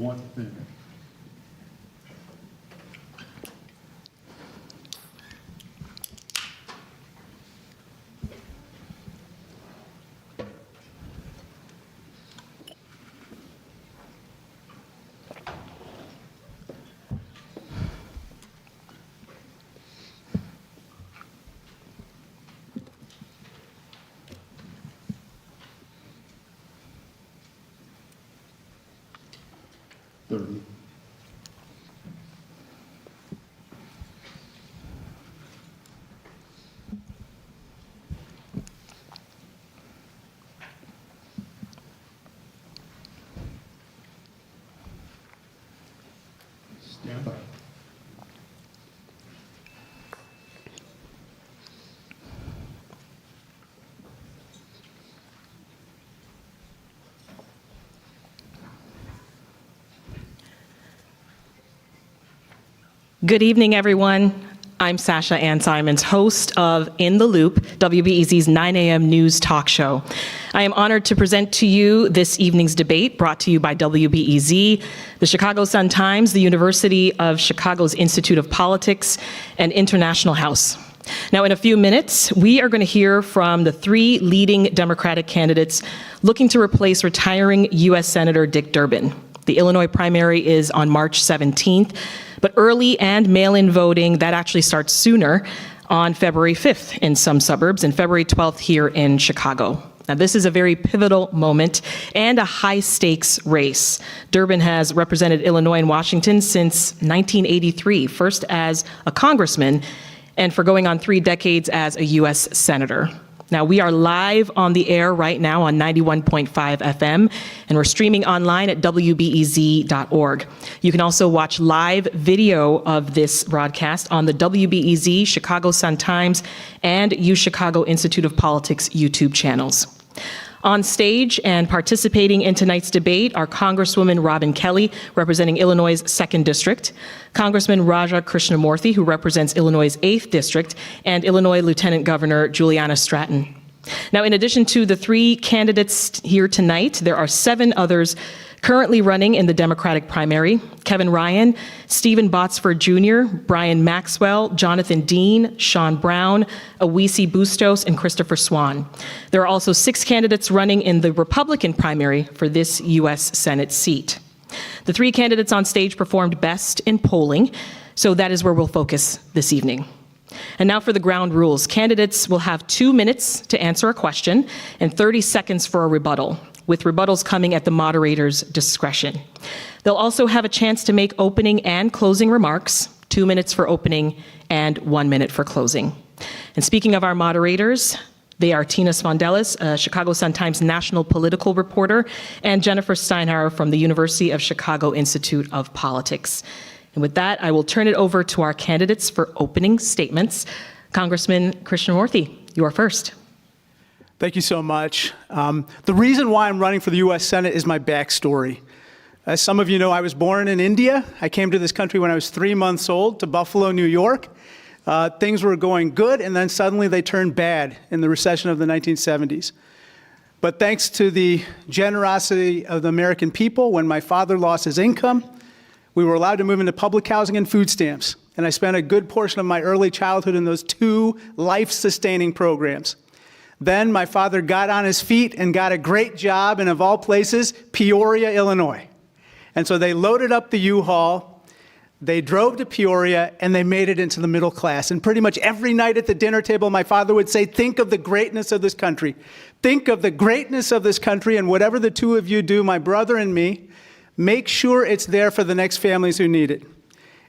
want to finish. Stand by. Good evening, everyone. I'm Sasha-Ann Simons, host of In the Loop, WBEZ's 9 a.m. news talk show. I am honored to present to you this evening's debate brought to you by WBEZ, the Chicago Sun-Times, the University of Chicago's Institute of Politics, and International House. Now, in a few minutes, we are going to hear from the three leading Democratic candidates looking to replace retiring U.S. Senator Dick Durbin. The Illinois primary is on March 17th, but early and mail-in voting, that actually starts sooner, on February 5th in some suburbs and February 12th here in Chicago. Now, this is a very pivotal moment and a high-stakes race. Durbin has represented Illinois and Washington since 1983, first as a congressman and for going on 3 decades as a U.S. senator. Now, we are live on the air right now on 91.5 FM, and we're streaming online at WBEZ.org. You can also watch live video of this broadcast on the WBEZ, Chicago Sun-Times, and UChicago Institute of Politics YouTube channels. On stage and participating in tonight's debate are Congresswoman Robin Kelly, representing Illinois' 2nd District, Congressman Raja Krishnamoorthi, who represents Illinois' 8th District, and Illinois Lieutenant Governor Juliana Stratton. Now, in addition to the 3 candidates here tonight, there are 7 others currently running in the Democratic primary: Kevin Ryan, Stephen Botsford Jr., Brian Maxwell, Jonathan Dean, Sean Brown, Awisi Bustos, and Christopher Swan. There are also 6 candidates running in the Republican primary for this U.S. Senate seat. The 3 candidates on stage performed best in polling, so that is where we'll focus this evening. And now for the ground rules. Candidates will have 2 minutes to answer a question and 30 seconds for a rebuttal, with rebuttals coming at the moderator's discretion. They'll also have a chance to make opening and closing remarks, 2 minutes for opening and 1 minute for closing. And speaking of our moderators, they are Tina Sfondeles, a Chicago Sun-Times national political reporter, and Jennifer Steinhauer from the University of Chicago Institute of Politics. And with that, I will turn it over to our candidates for opening statements. Congressman Krishnamoorthi, you are first. Thank you so much. The reason why I'm running for the U.S. Senate is my backstory. As some of you know, I was born in India. I came to this country when I was 3 months old to Buffalo, New York. Things were going good, and then suddenly they turned bad in the recession of the 1970s. But thanks to the generosity of the American people, when my father lost his income, we were allowed to move into public housing and food stamps. And I spent a good portion of my early childhood in those 2 life-sustaining programs. Then my father got on his feet and got a great job in, of all places, Peoria, Illinois. And so they loaded up the U-Haul, they drove to Peoria, and they made it into the middle class. And pretty much every night at the dinner table, my father would say, think of the greatness of this country. Think of the greatness of this country, and whatever the 2 of you do, my brother and me, make sure it's there for the next families who need it.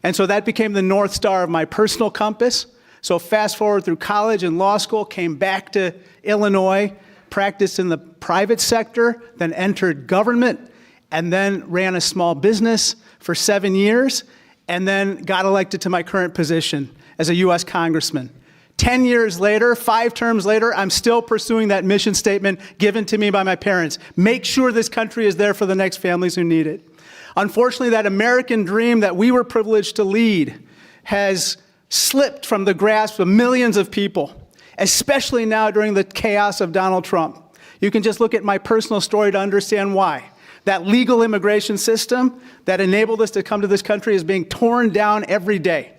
And so that became the North Star of my personal compass. So fast forward through college and law school, came back to Illinois, practiced in the private sector, then entered government, and then ran a small business for 7 years, and then got elected to my current position as a U.S. Congressman. 10 years later, 5 terms later, I'm still pursuing that mission statement given to me by my parents. Make sure this country is there for the next families who need it. Unfortunately, that American dream that we were privileged to lead has slipped from the grasp of millions of people, especially now during the chaos of Donald Trump. You can just look at my personal story to understand why. That legal immigration system that enabled us to come to this country is being torn down every day.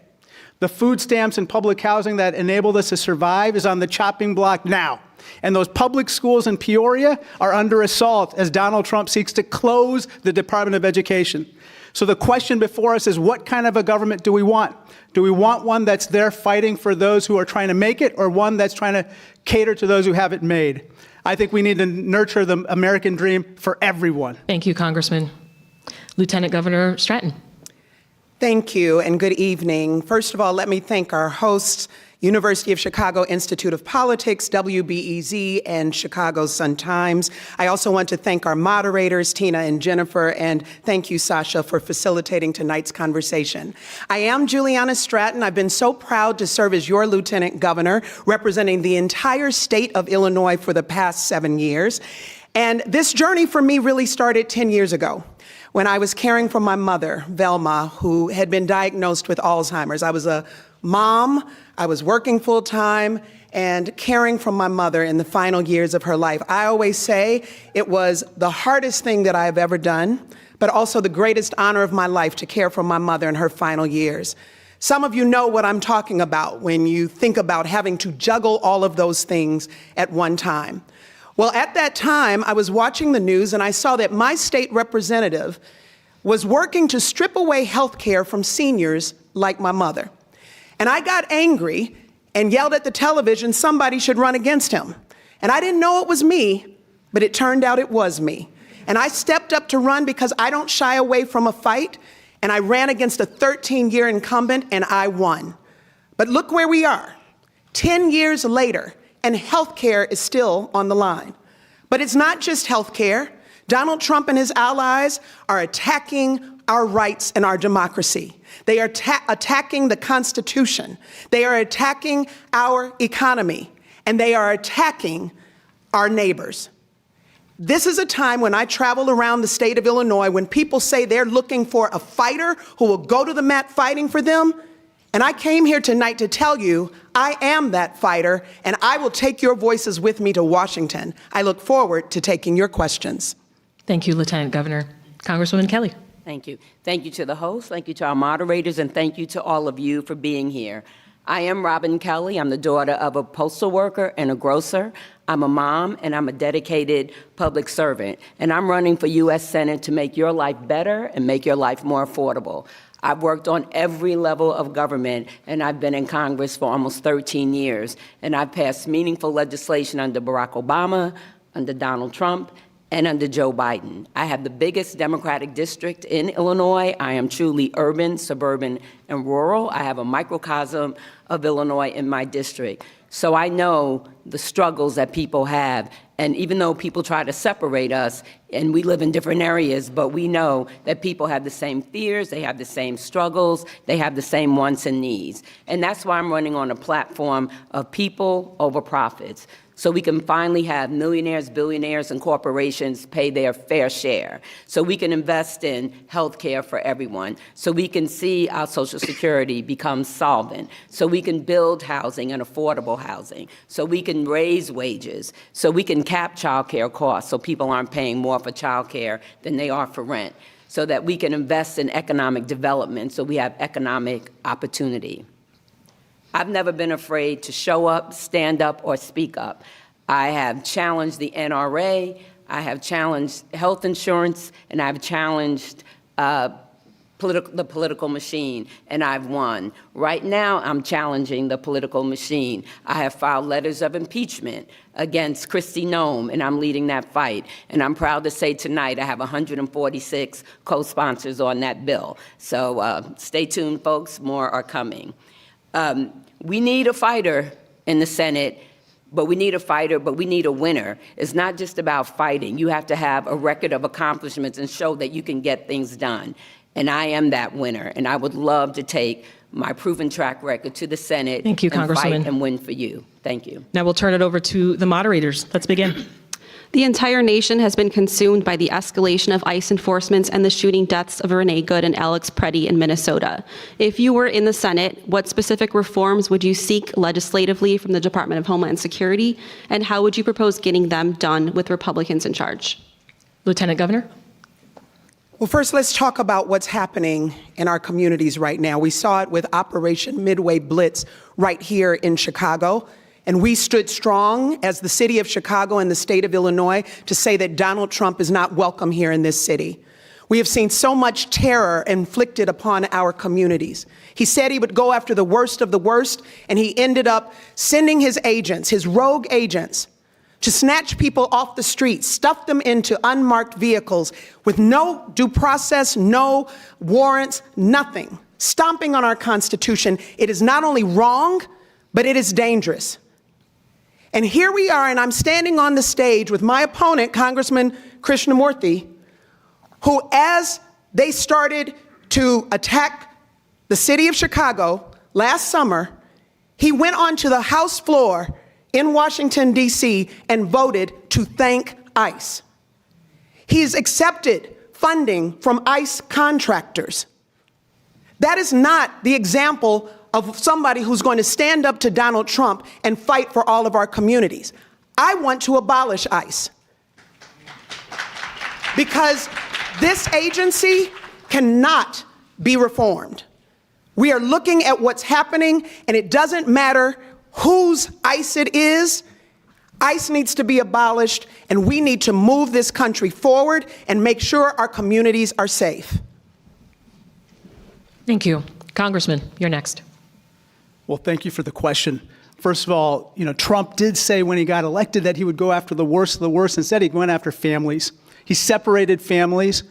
The food stamps and public housing that enabled us to survive is on the chopping block now. And those public schools in Peoria are under assault as Donald Trump seeks to close the Department of Education. So the question before us is, what kind of a government do we want? Do we want one that's there fighting for those who are trying to make it, or one that's trying to cater to those who have it made? I think we need to nurture the American dream for everyone. Thank you, Congressman. Lieutenant Governor Stratton. Thank you, and good evening. First of all, let me thank our hosts, University of Chicago Institute of Politics, WBEZ, and Chicago Sun-Times. I also want to thank our moderators, Tina and Jennifer, and thank you, Sasha, for facilitating tonight's conversation. I am Juliana Stratton. I've been so proud to serve as your Lieutenant Governor, representing the entire state of Illinois for the past 7 years. And this journey for me really started 10 years ago, when I was caring for my mother, Velma, who had been diagnosed with Alzheimer's. I was a mom, I was working full-time, and caring for my mother in the final years of her life. I always say it was the hardest thing that I have ever done, but also the greatest honor of my life to care for my mother in her final years. Some of you know what I'm talking about when you think about having to juggle all of those things at one time. Well, at that time, I was watching the news and I saw that my state representative was working to strip away health care from seniors like my mother. And I got angry and yelled at the television, somebody should run against him. And I didn't know it was me, but it turned out it was me. And I stepped up to run because I don't shy away from a fight. And I ran against a 13-year incumbent and I won. But look where we are, 10 years later, and health care is still on the line. But it's not just health care. Donald Trump and his allies are attacking our rights and our democracy. They are attacking the Constitution. They are attacking our economy. And they are attacking our neighbors. This is a time when I travel around the state of Illinois when people say they're looking for a fighter who will go to the mat fighting for them. And I came here tonight to tell you I am that fighter, and I will take your voices with me to Washington. I look forward to taking your questions. Thank you, Lieutenant Governor. Congresswoman Kelly. Thank you. Thank you to the host, thank you to our moderators, and thank you to all of you for being here. I am Robin Kelly. I'm the daughter of a postal worker and a grocer. I'm a mom, and I'm a dedicated public servant. And I'm running for U.S. Senate to make your life better and make your life more affordable. I've worked on every level of government, and I've been in Congress for almost 13 years. And I've passed meaningful legislation under Barack Obama, under Donald Trump, and under Joe Biden. I have the biggest Democratic district in Illinois. I am truly urban, suburban, and rural. I have a microcosm of Illinois in my district. So I know the struggles that people have. And even though people try to separate us, and we live in different areas, but we know that people have the same fears, they have the same struggles, they have the same wants and needs. And that's why I'm running on a platform of people over profits. So we can finally have millionaires, billionaires, and corporations pay their fair share. So we can invest in health care for everyone. So we can see our Social Security become solvent. So we can build housing and affordable housing. So we can raise wages. So we can cap child care costs so people aren't paying more for child care than they are for rent. So that we can invest in economic development so we have economic opportunity. I've never been afraid to show up, stand up, or speak up. I have challenged the NRA, I have challenged health insurance, and I've challenged the political machine, and I've won. Right now, I'm challenging the political machine. I have filed letters of impeachment against Kristi Noem, and I'm leading that fight. And I'm proud to say tonight I have 146 co-sponsors on that bill. So stay tuned, folks, more are coming. We need a fighter in the Senate, but we need a winner. It's not just about fighting. You have to have a record of accomplishments and show that you can get things done. And I am that winner, and I would love to take my proven track record to the Senate. Thank you, Congresswoman. Fight and win for you. Thank you. Now we'll turn it over to the moderators. Let's begin. The entire nation has been consumed by the escalation of ICE enforcement and the shooting deaths of Renee Good and Alex Preddy in Minnesota. If you were in the Senate, what specific reforms would you seek legislatively from the Department of Homeland Security, and how would you propose getting them done with Republicans in charge? Lieutenant Governor. Well, first, let's talk about what's happening in our communities right now. We saw it with Operation Midway Blitz right here in Chicago, and we stood strong as the city of Chicago and the state of Illinois to say that Donald Trump is not welcome here in this city. We have seen so much terror inflicted upon our communities. He said he would go after the worst of the worst, and he ended up sending his agents, his rogue agents, to snatch people off the streets, stuff them into unmarked vehicles with no due process, no warrants, nothing, stomping on our Constitution. It is not only wrong, but it is dangerous. And here we are, and I'm standing on the stage with my opponent, Congressman Krishnamoorthi, who, as they started to attack the city of Chicago last summer, he went onto the House floor in Washington, D.C., and voted to thank ICE. He's accepted funding from ICE contractors. That is not the example of somebody who's going to stand up to Donald Trump and fight for all of our communities. I want to abolish ICE because this agency cannot be reformed. We are looking at what's happening, and it doesn't matter whose ICE it is. ICE needs to be abolished, and we need to move this country forward and make sure our communities are safe. Thank you. Congressman, you're next. Well, thank you for the question. First of all, Trump did say when he got elected that he would go after the worst of the worst. Instead, he went after families. He separated families.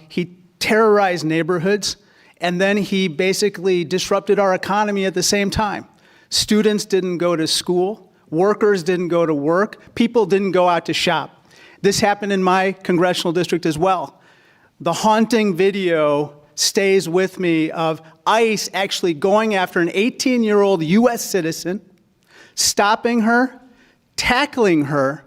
He terrorized neighborhoods. And then he basically disrupted our economy at the same time. Students didn't go to school. Workers didn't go to work. People didn't go out to shop. This happened in my congressional district as well. The haunting video stays with me of ICE actually going after an 18-year-old U.S. citizen, stopping her, tackling her,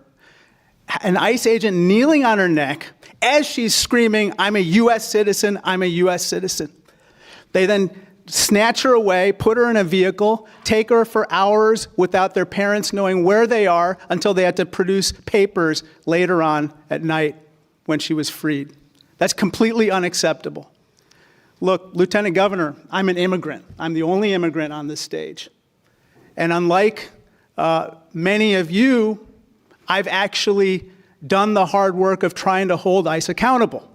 an ICE agent kneeling on her neck as she's screaming, "I'm a U.S. citizen, I'm a U.S. citizen." They then snatch her away, put her in a vehicle, take her for hours without their parents knowing where they are until they had to produce papers later on at night when she was freed. That's completely unacceptable. Look, Lieutenant Governor, I'm an immigrant. I'm the only immigrant on this stage. And unlike many of you, I've actually done the hard work of trying to hold ICE accountable.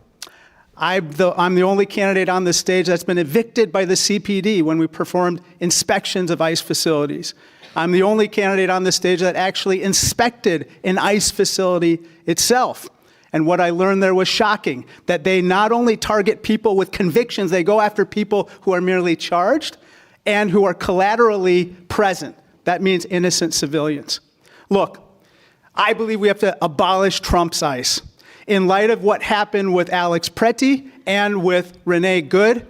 I'm the only candidate on this stage that's been evicted by the CPD when we performed inspections of ICE facilities. I'm the only candidate on this stage that actually inspected an ICE facility itself. And what I learned there was shocking, that they not only target people with convictions, they go after people who are merely charged and who are collaterally present. That means innocent civilians. Look, I believe we have to abolish Trump's ICE. In light of what happened with Alex Pretty and with Renee Good,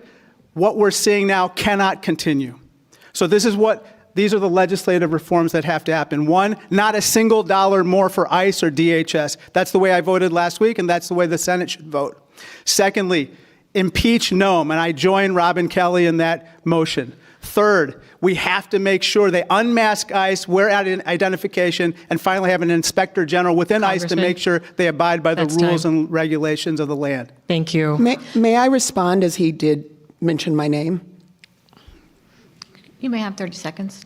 what we're seeing now cannot continue. So these are the legislative reforms that have to happen. One, not a single dollar more for ICE or DHS. That's the way I voted last week, and that's the way the Senate should vote. Secondly, impeach Noam, and I join Robin Kelly in that motion. Third, we have to make sure they unmask ICE, wear identification, and finally have an inspector general within ICE to make sure they abide by the rules and regulations of the land. Thank you. May I respond, as he did mention my name? You may have 30 seconds.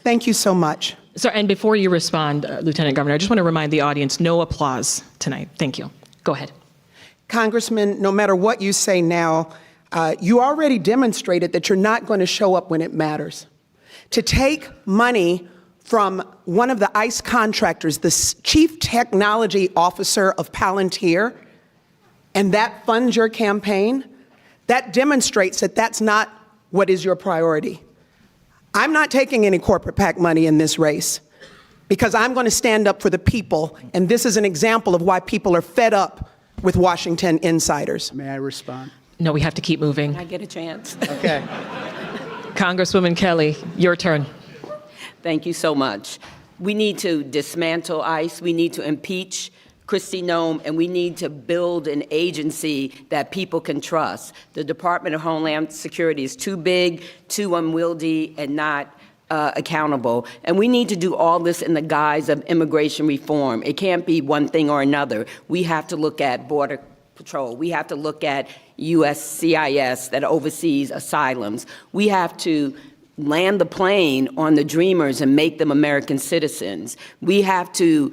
Thank you so much. So, and before you respond, Lieutenant Governor, I just want to remind the audience, no applause tonight. Thank you. Go ahead. Congressman, no matter what you say now, you already demonstrated that you're not going to show up when it matters. To take money from one of the ICE contractors, the chief technology officer of Palantir, and that funds your campaign, that demonstrates that that's not what is your priority. I'm not taking any corporate PAC money in this race because I'm going to stand up for the people, and this is an example of why people are fed up with Washington insiders. May I respond? No, we have to keep moving. Can I get a chance? Okay. Congresswoman Kelly, your turn. Thank you so much. We need to dismantle ICE. We need to impeach Kristi Noem, and we need to build an agency that people can trust. The Department of Homeland Security is too big, too unwieldy, and not accountable. And we need to do all this in the guise of immigration reform. It can't be one thing or another. We have to look at border Patrol. We have to look at USCIS that oversees asylums. We have to land the plane on the dreamers and make them American citizens. We have to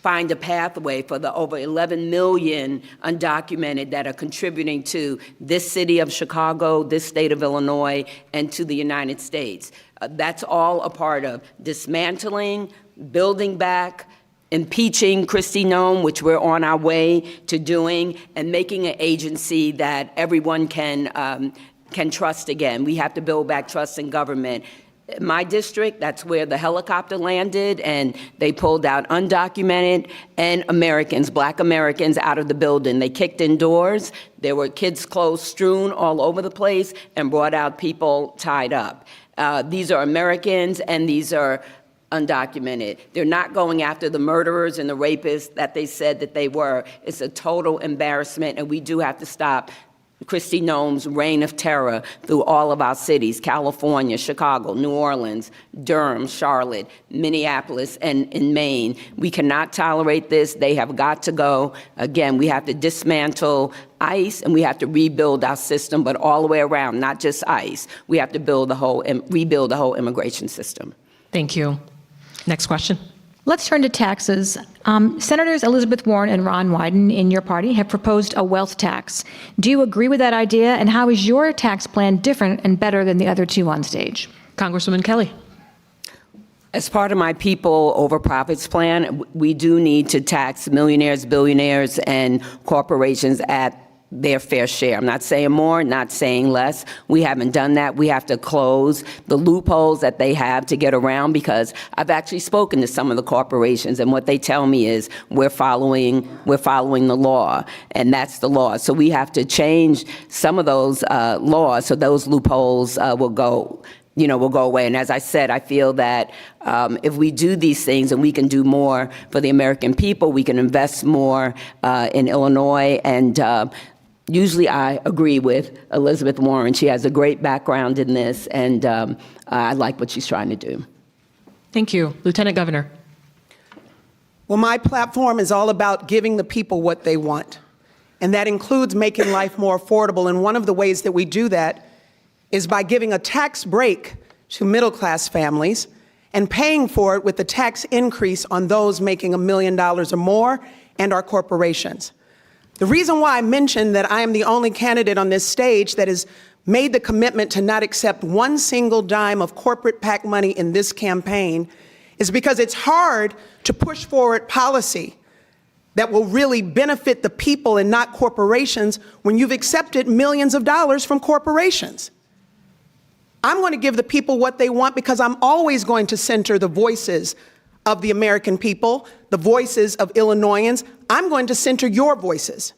find a pathway for the over 11 million undocumented that are contributing to this city of Chicago, this state of Illinois, and to the United States. That's all a part of dismantling, building back, impeaching Kristi Noem, which we're on our way to doing, and making an agency that everyone can trust again. We have to build back trust in government. My district, that's where the helicopter landed, and they pulled out undocumented and Americans, Black Americans, out of the building. They kicked in doors. There were kids' clothes strewn all over the place and brought out people tied up. These are Americans, and these are undocumented. They're not going after the murderers and the rapists that they said that they were. It's a total embarrassment, and we do have to stop Kristi Noem's reign of terror through all of our cities: California, Chicago, New Orleans, Durham, Charlotte, Minneapolis, and in Maine. We cannot tolerate this. They have got to go. Again, we have to dismantle ICE, and we have to rebuild our system, but all the way around, not just ICE. We have to rebuild the whole immigration system. Thank you. Next question. Let's turn to taxes. Senators Elizabeth Warren and Ron Wyden in your party have proposed a wealth tax. Do you agree with that idea? And how is your tax plan different and better than the other two on stage? Congresswoman Kelly. As part of my People Over Profits plan, we do need to tax millionaires, billionaires, and corporations at their fair share. I'm not saying more, not saying less. We haven't done that. We have to close the loopholes that they have to get around, because I've actually spoken to some of the corporations, and what they tell me is we're following the law, and that's the law. So we have to change some of those laws so those loopholes will go away. And as I said, I feel that if we do these things and we can do more for the American people, we can invest more in Illinois. And usually I agree with Elizabeth Warren. She has a great background in this, and I like what she's trying to do. Thank you. Lieutenant Governor. Well, my platform is all about giving the people what they want, and that includes making life more affordable. And one of the ways that we do that is by giving a tax break to middle-class families and paying for it with the tax increase on those making $1 million or more and our corporations. The reason why I mentioned that I am the only candidate on this stage that has made the commitment to not accept one single dime of corporate PAC money in this campaign is because it's hard to push forward policy that will really benefit the people and not corporations when you've accepted millions of dollars from corporations. I'm going to give the people what they want because I'm always going to center the voices of the American people, the voices of Illinoisans. I'm going to center your voices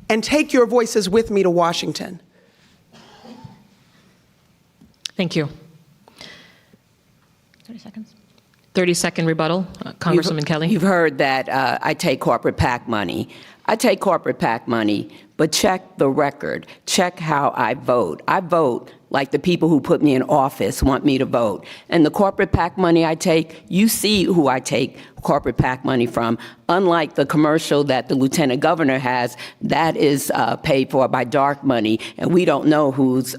and take your voices with me to Washington. Thank you. 30 seconds. 30-second rebuttal. Congresswoman Kelly. You've heard that I take corporate PAC money. I take corporate PAC money, but check the record. Check how I vote. I vote like the people who put me in office want me to vote. And the corporate PAC money I take, you see who I take corporate PAC money from. Unlike the commercial that the Lieutenant Governor has, that is paid for by dark money, and we don't know who's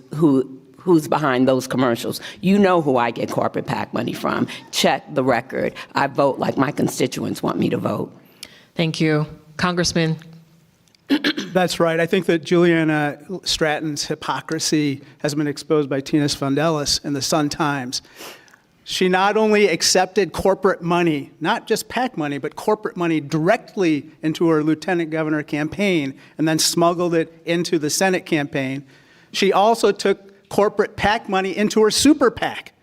behind those commercials. You know who I get corporate PAC money from. Check the record. I vote like my constituents want me to vote. Thank you. Congressman. That's right. I think that Juliana Stratton's hypocrisy has been exposed by Tina Sfondeles in the Sun-Times. She not only accepted corporate money, not just PAC money, but corporate money directly into her lieutenant governor campaign and then smuggled it into the Senate campaign. She also took corporate PAC money into her super PAC.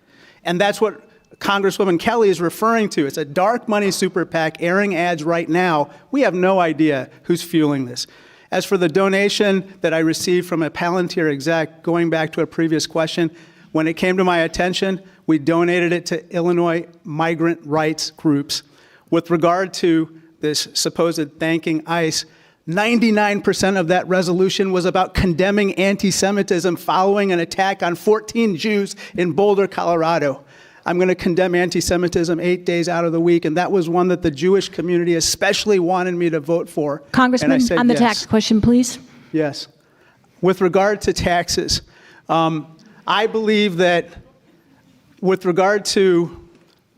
And that's what Congresswoman Kelly is referring to. It's a dark money super PAC airing ads right now. We have no idea who's fueling this. As for the donation that I received from a Palantir exec, going back to a previous question, when it came to my attention, we donated it to Illinois migrant rights groups. With regard to this supposed thanking ICE, 99% of that resolution was about condemning anti-Semitism following an attack on 14 Jews in Boulder, Colorado. I'm going to condemn anti-Semitism 8 days out of the week, and that was one that the Jewish community especially wanted me to vote for. Congressman, and I said on the yes. tax question, please. Yes. With regard to taxes, I believe that with regard to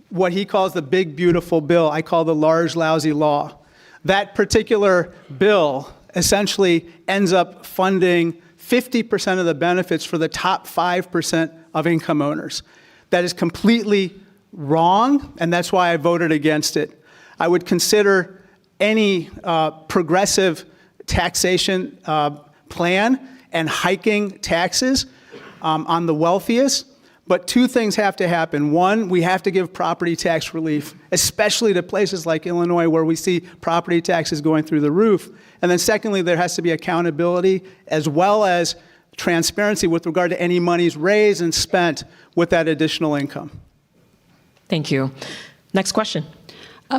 what he calls the big, beautiful bill, I call the large, lousy law. That particular bill essentially ends up funding 50% of the benefits for the top 5% of income owners. That is completely wrong, and that's why I voted against it. I would consider any progressive taxation plan and hiking taxes on the wealthiest. But two things have to happen. One, we have to give property tax relief, especially to places like Illinois where we see property taxes going through the roof. And then secondly, there has to be accountability as well as transparency with regard to any monies raised and spent with that additional income. Thank you. Next question.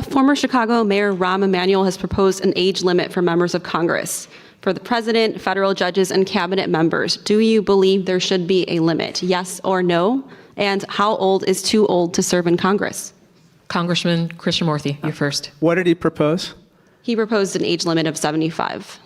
Former Chicago Mayor Rahm Emanuel has proposed an age limit for members of Congress. For the president, federal judges, and cabinet members, do you believe there should be a limit? Yes or no? And how old is too old to serve in Congress? Congressman Krishnamoorthi, you first. What did he propose? He proposed an age limit of 75.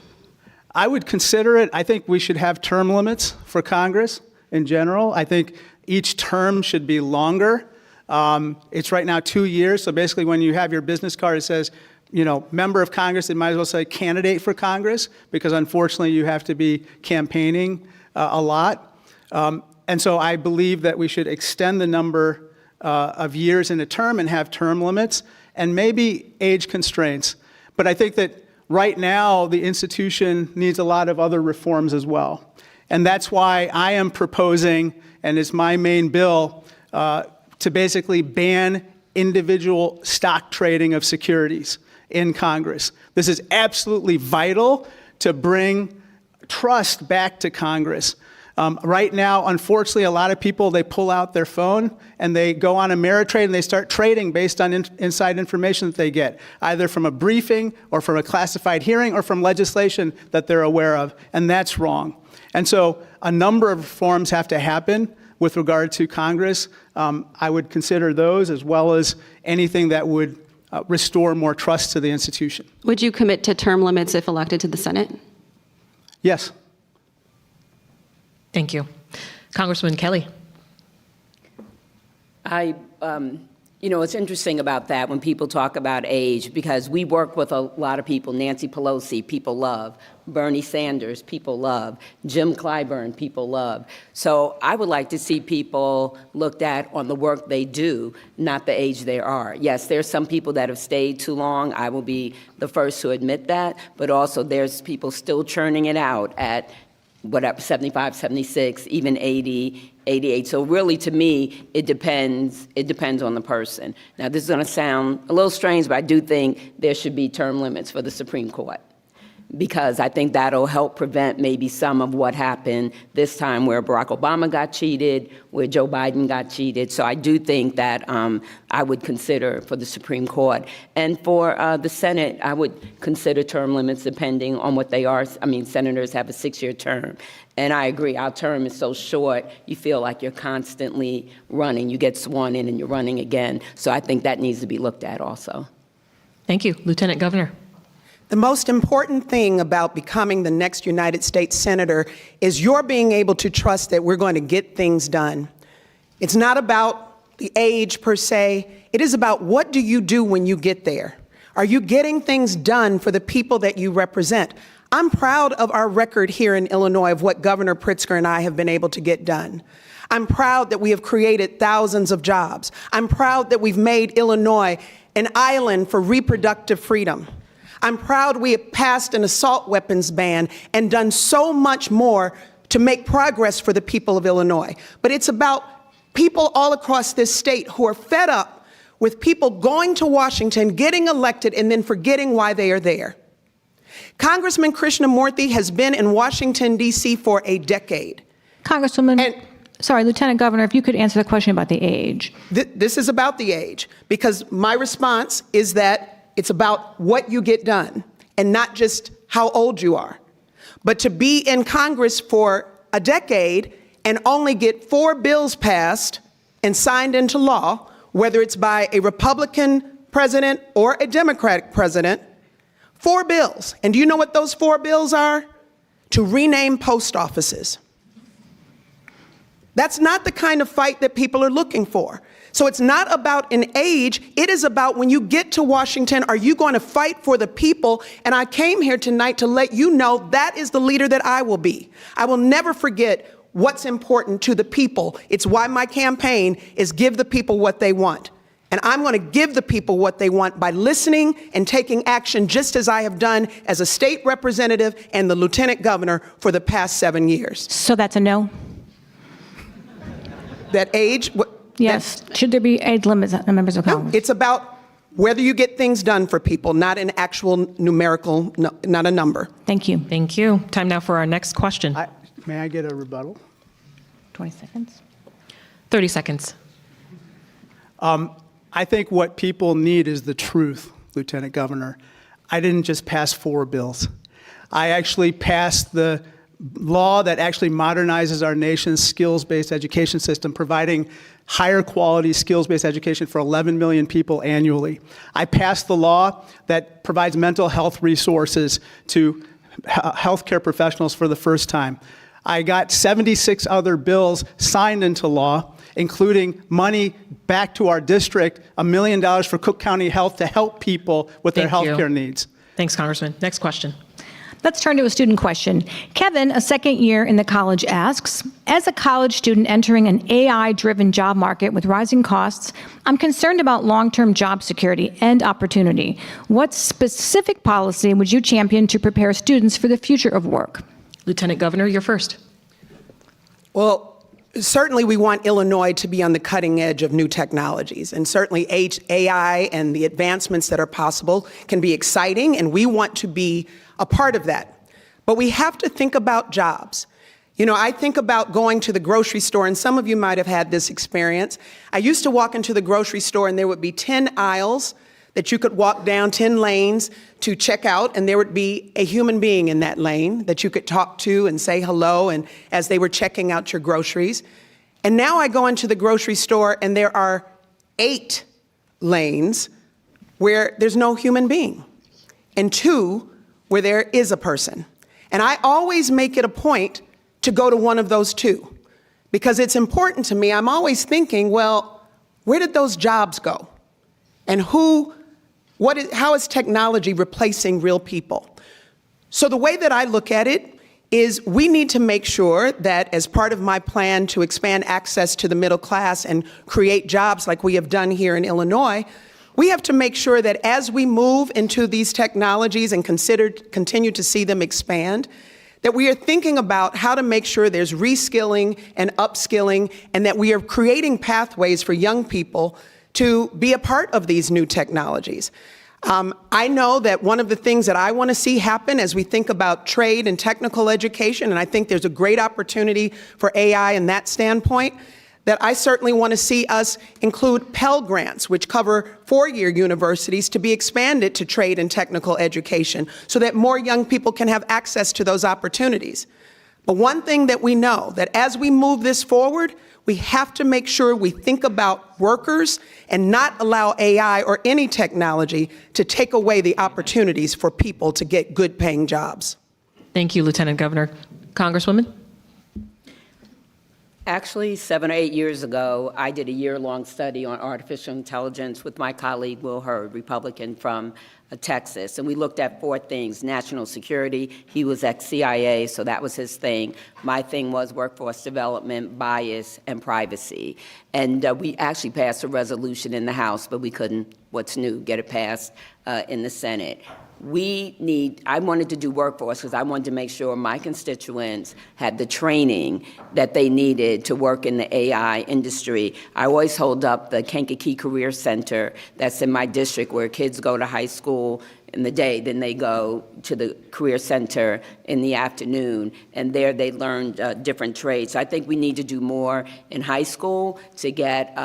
I would consider it. I think we should have term limits for Congress in general. I think each term should be longer. It's right now 2 years. So basically when you have your business card, it says, you know, member of Congress, it might as well say candidate for Congress, because unfortunately you have to be campaigning a lot. And so I believe that we should extend the number of years in a term and have term limits and maybe age constraints. But I think that right now the institution needs a lot of other reforms as well. And that's why I am proposing, and it's my main bill, to basically ban individual stock trading of securities in Congress. This is absolutely vital to bring trust back to Congress. Right now, unfortunately, a lot of people, they pull out their phone and they go on Ameritrade and they start trading based on inside information that they get, either from a briefing or from a classified hearing or from legislation that they're aware of, and that's wrong. And so a number of reforms have to happen with regard to Congress. I would consider those as well as anything that would restore more trust to the institution. Would you commit to term limits if elected to the Senate? Yes. Thank you. Congressman Kelly. You know, it's interesting about that when people talk about age, because we work with a lot of people. Nancy Pelosi, people love. Bernie Sanders, people love. Jim Clyburn, people love. So I would like to see people looked at on the work they do, not the age they are. Yes, there's some people that have stayed too long. I will be the first to admit that. But also there's people still churning it out at whatever, 75, 76, even 80, 88. So really, to me, it depends on the person. Now, this is going to sound a little strange, but I do think there should be term limits for the Supreme Court, because I think that'll help prevent maybe some of what happened this time where Barack Obama got cheated, where Joe Biden got cheated. So I do think that I would consider for the Supreme Court. And for the Senate, I would consider term limits depending on what they are. I mean, senators have a 6-year term. And I agree, our term is so short, you feel like you're constantly running. You get sworn in and you're running again. So I think that needs to be looked at also. Thank you. Lieutenant Governor. The most important thing about becoming the next United States Senator is your being able to trust that we're going to get things done. It's not about the age per se. It is about what do you do when you get there? Are you getting things done for the people that you represent? I'm proud of our record here in Illinois of what Governor Pritzker and I have been able to get done. I'm proud that we have created thousands of jobs. I'm proud that we've made Illinois an island for reproductive freedom. I'm proud we have passed an assault weapons ban and done so much more to make progress for the people of Illinois. But it's about people all across this state who are fed up with people going to Washington, getting elected, and then forgetting why they are there. Congressman Krishnamoorthi has been in Washington, D.C. for a decade. Congresswoman, sorry, Lieutenant Governor, if you could answer the question about the age. This is about the age, because my response is that it's about what you get done and not just how old you are. But to be in Congress for a decade and only get 4 bills passed and signed into law, whether it's by a Republican president or a Democratic president, 4 bills. And do you know what those 4 bills are? To rename post offices. That's not the kind of fight that people are looking for. So it's not about an age, it is about when you get to Washington, are you going to fight for the people? And I came here tonight to let you know that is the leader that I will be. I will never forget what's important to the people. It's why my campaign is give the people what they want. And I'm going to give the people what they want by listening and taking action, just as I have done as a state representative and the lieutenant governor for the past 7 years. So that's a no? That age? Yes. Should there be age limits on members of Congress? No, it's about whether you get things done for people, not an actual numerical, not a number. Thank you. Thank you. Time now for our next question. May I get a rebuttal? 20 seconds. 30 seconds. I think what people need is the truth, Lieutenant Governor. I didn't just pass 4 bills. I actually passed the law that actually modernizes our nation's skills-based education system, providing higher quality skills-based education for 11 million people annually. I passed the law that provides mental health resources to healthcare professionals for the first time. I got 76 other bills signed into law, including money back to our district, $1 million for Cook County Health to help people with their Thank you. healthcare needs. Thanks, Congressman. Next question. Let's turn to a student question. Kevin, a second year in the college, asks, as a college student entering an AI-driven job market with rising costs, I'm concerned about long-term job security and opportunity. What specific policy would you champion to prepare students for the future of work? Lieutenant Governor, you're first. Well, certainly we want Illinois to be on the cutting edge of new technologies, and certainly AI and the advancements that are possible can be exciting, and we want to be a part of that. But we have to think about jobs. You know, I think about going to the grocery store, and some of you might have had this experience. I used to walk into the grocery store and there would be 10 aisles that you could walk down, 10 lanes to check out, and there would be a human being in that lane that you could talk to and say hello and as they were checking out your groceries. And now I go into the grocery store and there are 8 lanes where there's no human being, and 2 where there is a person. And I always make it a point to go to one of those 2 because it's important to me. I'm always thinking, well, where did those jobs go? And how is technology replacing real people? So the way that I look at it is we need to make sure that as part of my plan to expand access to the middle class and create jobs like we have done here in Illinois, we have to make sure that as we move into these technologies and continue to see them expand, that we are thinking about how to make sure there's reskilling and upskilling, and that we are creating pathways for young people to be a part of these new technologies. I know that one of the things that I want to see happen as we think about trade and technical education, and I think there's a great opportunity for AI in that standpoint, that I certainly want to see us include Pell Grants, which cover 4-year universities, to be expanded to trade and technical education so that more young people can have access to those opportunities. But one thing that we know, that as we move this forward, we have to make sure we think about workers and not allow AI or any technology to take away the opportunities for people to get good paying jobs. Thank you, Lieutenant Governor. Congresswoman? Actually, 7 or 8 years ago, I did a year-long study on artificial intelligence with my colleague, Will Hurd, Republican from Texas, and we looked at 4 things: national security. He was ex-CIA, so that was his thing. My thing was workforce development, bias, and privacy. And we actually passed a resolution in the House, but we couldn't, what's new, get it passed in the Senate. I wanted to do workforce because I wanted to make sure my constituents had the training that they needed to work in the AI industry. I always hold up the Kankakee Career Center that's in my district where kids go to high school in the day, then they go to the Career Center in the afternoon, and there they learn different trades. So I think we need to do more in high school to get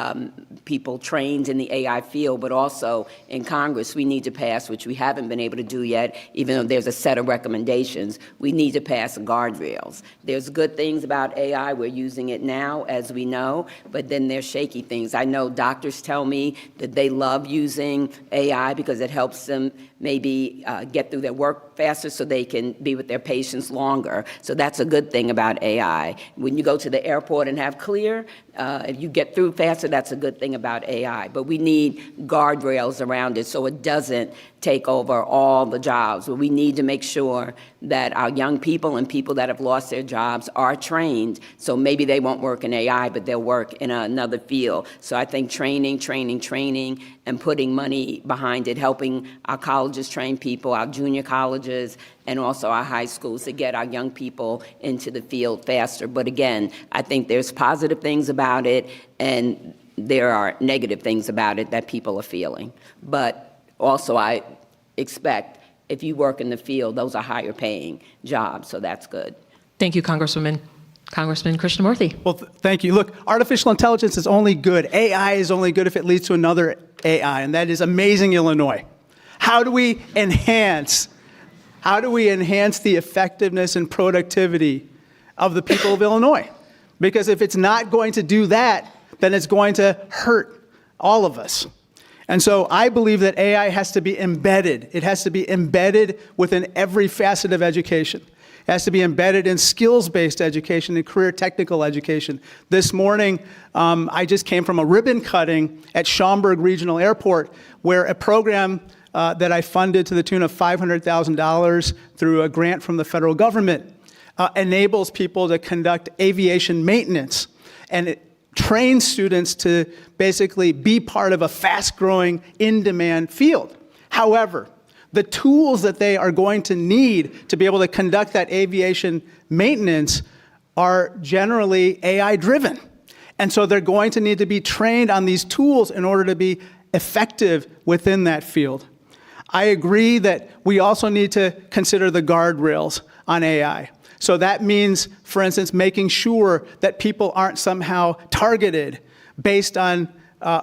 people trained in the AI field, but also in Congress we need to pass, which we haven't been able to do yet, even though there's a set of recommendations, we need to pass guardrails. There's good things about AI, we're using it now, as we know, but then there's shaky things. I know doctors tell me that they love using AI because it helps them maybe get through their work faster so they can be with their patients longer. So that's a good thing about AI. When you go to the airport and have Clear, if you get through faster, that's a good thing about AI. But we need guardrails around it so it doesn't take over all the jobs. But we need to make sure that our young people and people that have lost their jobs are trained. So maybe they won't work in AI, but they'll work in another field. So I think training, and putting money behind it, helping our colleges train people, our junior colleges, and also our high schools to get our young people into the field faster. But again, I think there's positive things about it, and there are negative things about it that people are feeling. But also I expect if you work in the field, those are higher paying jobs, so that's good. Thank you, Congresswoman. Congressman Krishnamoorthi. Well, thank you. Look, artificial intelligence is only good. AI is only good if it leads to another AI, and that is amazing Illinois. How do we enhance the effectiveness and productivity of the people of Illinois? Because if it's not going to do that, then it's going to hurt all of us. And so I believe that AI has to be embedded. It has to be embedded within every facet of education. It has to be embedded in skills-based education and career technical education. This morning, I just came from a ribbon cutting at Schaumburg Regional Airport, where a program that I funded to the tune of $500,000 through a grant from the federal government enables people to conduct aviation maintenance. And it trains students to basically be part of a fast-growing, in-demand field. However, the tools that they are going to need to be able to conduct that aviation maintenance are generally AI-driven. And so they're going to need to be trained on these tools in order to be effective within that field. I agree that we also need to consider the guardrails on AI. So that means, for instance, making sure that people aren't somehow targeted based on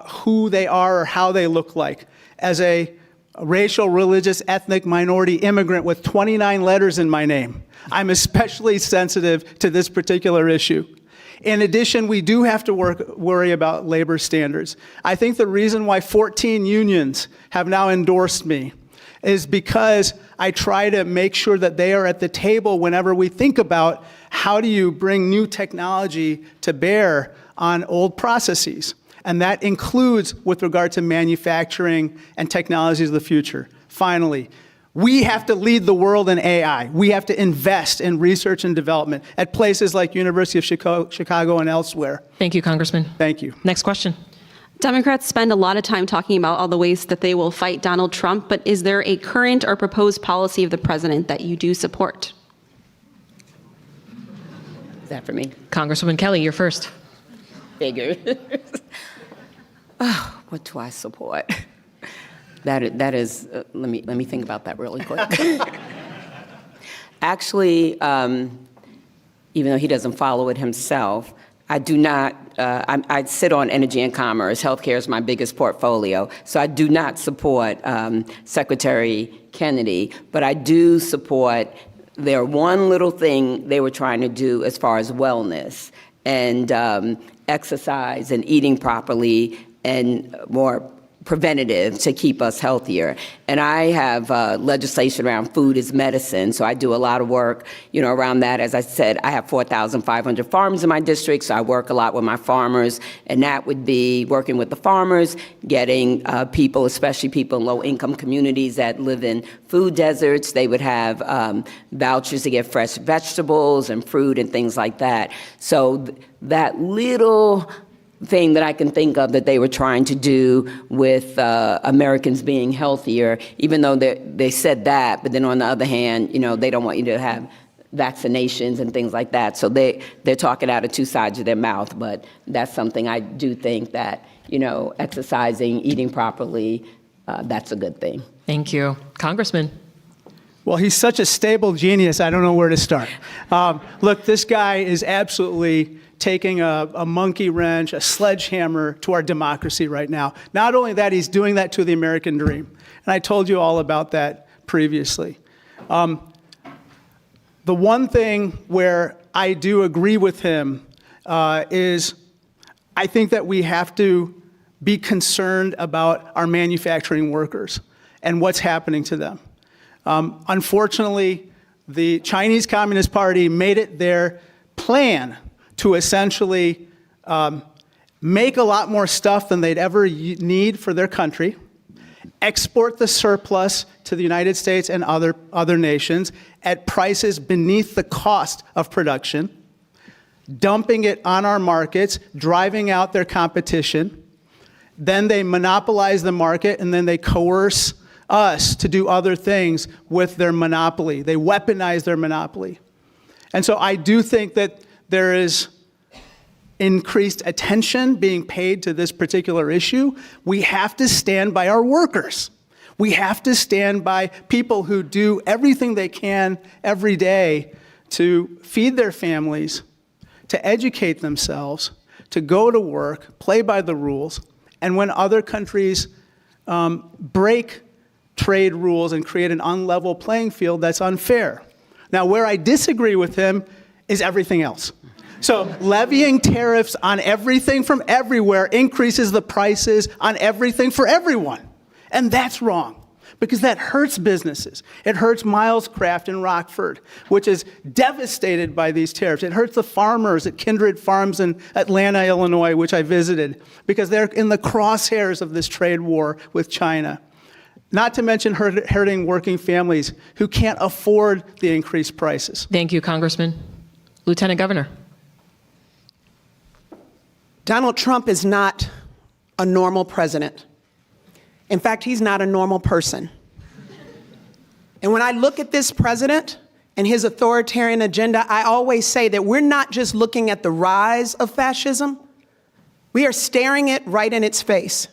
who they are or how they look like. As a racial, religious, ethnic minority immigrant with 29 letters in my name, I'm especially sensitive to this particular issue. In addition, we do have to worry about labor standards. I think the reason why 14 unions have now endorsed me is because I try to make sure that they are at the table whenever we think about how do you bring new technology to bear on old processes. And that includes with regard to manufacturing and technologies of the future. Finally, we have to lead the world in AI. We have to invest in research and development at places like University of Chicago and elsewhere. Thank you, Congressman. Thank you. Next question. Democrats spend a lot of time talking about all the ways that they will fight Donald Trump, but is there a current or proposed policy of the president that you do support? Is that for me? Congresswoman Kelly, you're first. Figured. Oh, what do I support? That is. Let me think about that really quick. Actually, even though he doesn't follow it himself, I do not. I sit on energy and commerce. Healthcare is my biggest portfolio, so I do not support Secretary Kennedy, but I do support their one little thing they were trying to do as far as wellness and exercise and eating properly and more preventative to keep us healthier. And I have legislation around food is medicine, so I do a lot of work, around that. As I said, I have 4,500 farms in my district, so I work a lot with my farmers, and that would be working with the farmers, getting people, especially people in low-income communities that live in food deserts. They would have vouchers to get fresh vegetables and fruit and things like that. So that little thing that I can think of that they were trying to do with Americans being healthier, even though they said that, but then on the other hand, they don't want you to have vaccinations and things like that. So they're talking out of two sides of their mouth, but that's something I do think that, exercising, eating properly, that's a good thing. Thank you. Congressman. Well, he's such a stable genius, I don't know where to start. Look, this guy is absolutely taking a monkey wrench, a sledgehammer to our democracy right now. Not only that, he's doing that to the American dream. And I told you all about that previously. The one thing where I do agree with him is I think that we have to be concerned about our manufacturing workers and what's happening to them. Unfortunately, the Chinese Communist Party made it their plan to essentially make a lot more stuff than they'd ever need for their country, export the surplus to the United States and other nations at prices beneath the cost of production, dumping it on our markets, driving out their competition. Then they monopolize the market, and then they coerce us to do other things with their monopoly. They weaponize their monopoly. And so I do think that there is increased attention being paid to this particular issue. We have to stand by our workers. We have to stand by people who do everything they can every day to feed their families, to educate themselves, to go to work, play by the rules. And when other countries break trade rules and create an unlevel playing field, that's unfair. Now, where I disagree with him is everything else. So levying tariffs on everything from everywhere increases the prices on everything for everyone. And that's wrong, because that hurts businesses. It hurts Miles Craft in Rockford, which is devastated by these tariffs. It hurts the farmers at Kindred Farms in Atlanta, Illinois, which I visited, because they're in the crosshairs of this trade war with China. Not to mention hurting working families who can't afford the increased prices. Thank you, Congressman. Lieutenant Governor. Donald Trump is not a normal president. In fact, he's not a normal person. And when I look at this president and his authoritarian agenda, I always say that we're not just looking at the rise of fascism, we are staring it right in its face.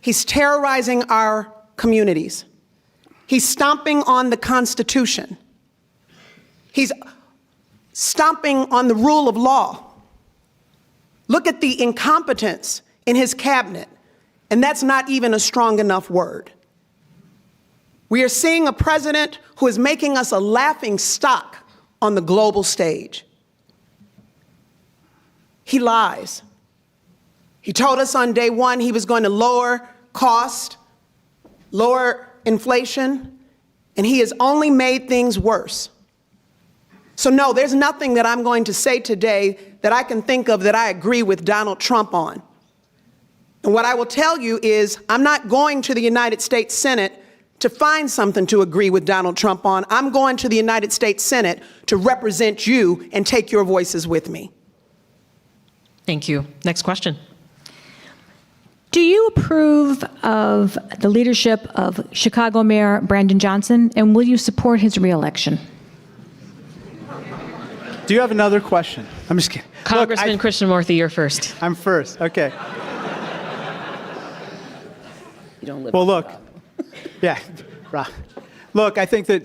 He's terrorizing our communities. He's stomping on the Constitution. He's stomping on the rule of law. Look at the incompetence in his cabinet, and that's not even a strong enough word. We are seeing a president who is making us a laughing stock on the global stage. He lies. He told us on day one he was going to lower cost, lower inflation, and he has only made things worse. So no, there's nothing that I'm going to say today that I can think of that I agree with Donald Trump on. And what I will tell you is I'm not going to the United States Senate to find something to agree with Donald Trump on. I'm going to the United States Senate to represent you and take your voices with me. Thank you. Next question. Do you approve of the leadership of Chicago Mayor Brandon Johnson, and will you support his reelection? Do you have another question? I'm just kidding. Congressman Krishnamoorthi, you're first. I'm first, okay. You don't live Well, in look, Chicago. look, I think that,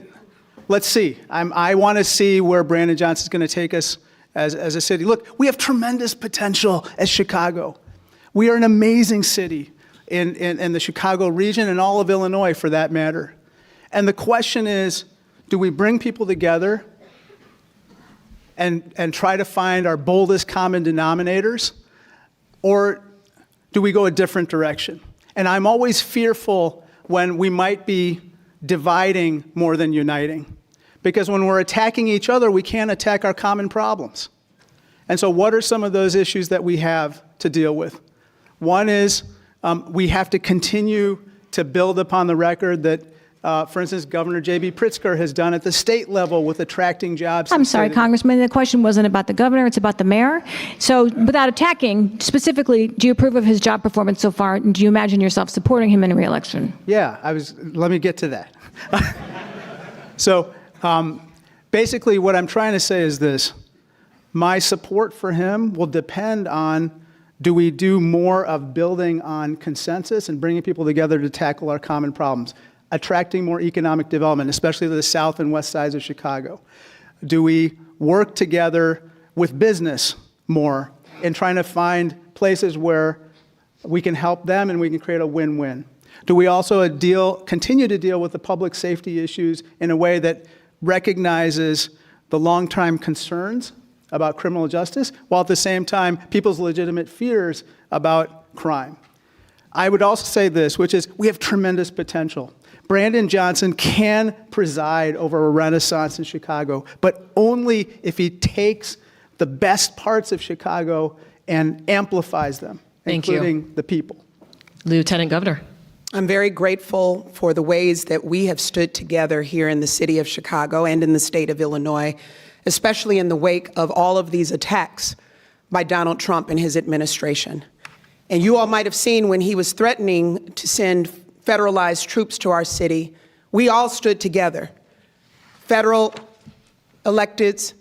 let's see. I want to see where Brandon Johnson's going to take us as a city. Look, we have tremendous potential as Chicago. We are an amazing city in the Chicago region and all of Illinois, for that matter. And the question is, do we bring people together and try to find our boldest common denominators, or do we go a different direction? And I'm always fearful when we might be dividing more than uniting, because when we're attacking each other, we can't attack our common problems. And so what are some of those issues that we have to deal with? One is we have to continue to build upon the record that, for instance, Governor J.B. Pritzker has done at the state level with attracting jobs. I'm sorry, Congressman, the question wasn't about the governor, it's about the mayor. So without attacking, specifically, do you approve of his job performance so far, and do you imagine yourself supporting him in a reelection? Yeah, let me get to that. So basically what I'm trying to say is this. My support for him will depend on Do we do more of building on consensus and bringing people together to tackle our common problems? Attracting more economic development, especially to the south and west sides of Chicago? Do we work together with business more in trying to find places where we can help them and we can create a win-win? Do we also continue to deal with the public safety issues in a way that recognizes the long-term concerns about criminal justice, while at the same time people's legitimate fears about crime? I would also say this, which is we have tremendous potential. Brandon Johnson can preside over a renaissance in Chicago, but only if he takes the best parts of Chicago and amplifies them, including the people. Lieutenant Governor. I'm very grateful for the ways that we have stood together here in the city of Chicago and in the state of Illinois, especially in the wake of all of these attacks by Donald Trump and his administration. And you all might have seen when he was threatening to send federalized troops to our city, we all stood together. Federal electeds,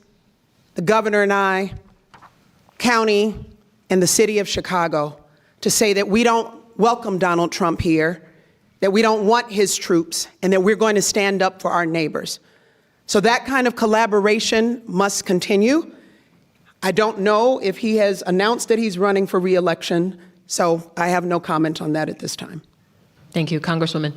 the governor and I, county, and the city of Chicago, to say that we don't welcome Donald Trump here, that we don't want his troops, and that we're going to stand up for our neighbors. So that kind of collaboration must continue. I don't know if he has announced that he's running for re-election, so I have no comment on that at this time. Thank you. Congresswoman.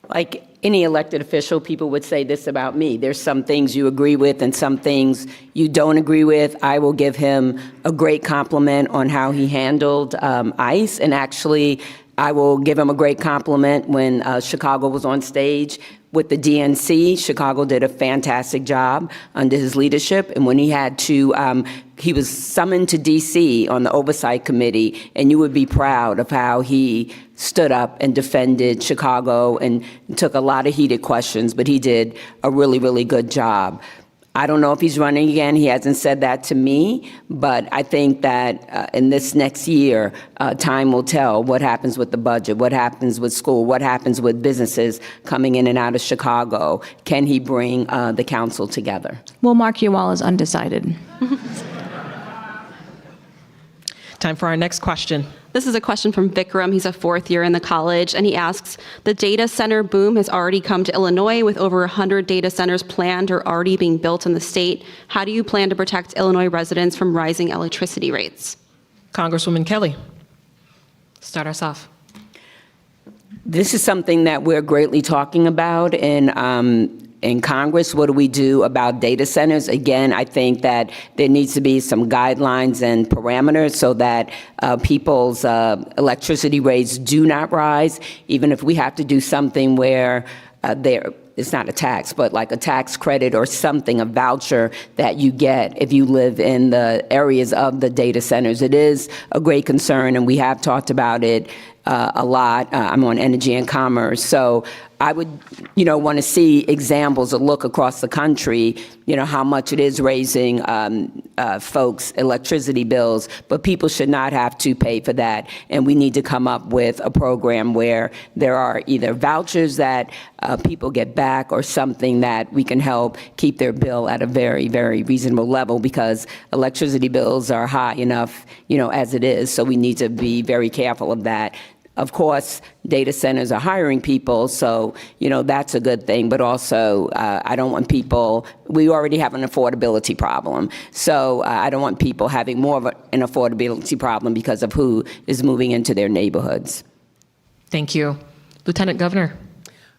Like any elected official, people would say this about me. There's some things you agree with and some things you don't agree with. I will give him a great compliment on how he handled ICE. And actually, I will give him a great compliment when Chicago was on stage with the DNC. Chicago did a fantastic job under his leadership. And when he had to, he was summoned to DC on the Oversight Committee, and you would be proud of how he stood up and defended Chicago and took a lot of heated questions, but he did a really, really good job. I don't know if he's running again. He hasn't said that to me, but I think that in this next year, time will tell what happens with the budget, what happens with school, what happens with businesses coming in and out of Chicago. Can he bring the council together? We'll mark you all as undecided. Time for our next question. This is a question from Vikram. He's a fourth year in the college, and he asks, the data center boom has already come to Illinois with over 100 data centers planned or already being built in the state. How do you plan to protect Illinois residents from rising electricity rates? Congresswoman Kelly, start us off. This is something that we're greatly talking about in Congress. What do we do about data centers? Again, I think that there needs to be some guidelines and parameters so that people's electricity rates do not rise, even if we have to do something where it's not a tax, but like a tax credit or something, a voucher that you get if you live in the areas of the data centers. It is a great concern, and we have talked about it a lot. I'm on energy and commerce, so I would, want to see examples or look across the country, how much it is raising folks' electricity bills, but people should not have to pay for that. And we need to come up with a program where there are either vouchers that people get back or something that we can help keep their bill at a very, very reasonable level, because electricity bills are high enough, as it is. So we need to be very careful of that. Of course, data centers are hiring people, so, that's a good thing. But also, I don't want people, we already have an affordability problem. So I don't want people having more of an affordability problem because of who is moving into their neighborhoods. Thank you. Lieutenant Governor.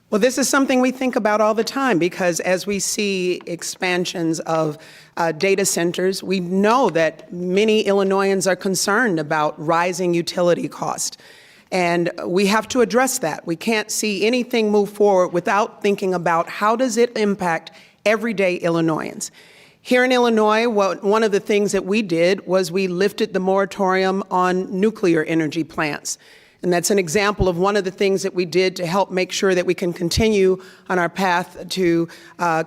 Well, this is something we think about all the time, because as we see expansions of data centers, we know that many Illinoisans are concerned about rising utility costs. And we have to address that. We can't see anything move forward without thinking about how does it impact everyday Illinoisans. Here in Illinois, one of the things that we did was we lifted the moratorium on nuclear energy plants. And that's an example of one of the things that we did to help make sure that we can continue on our path to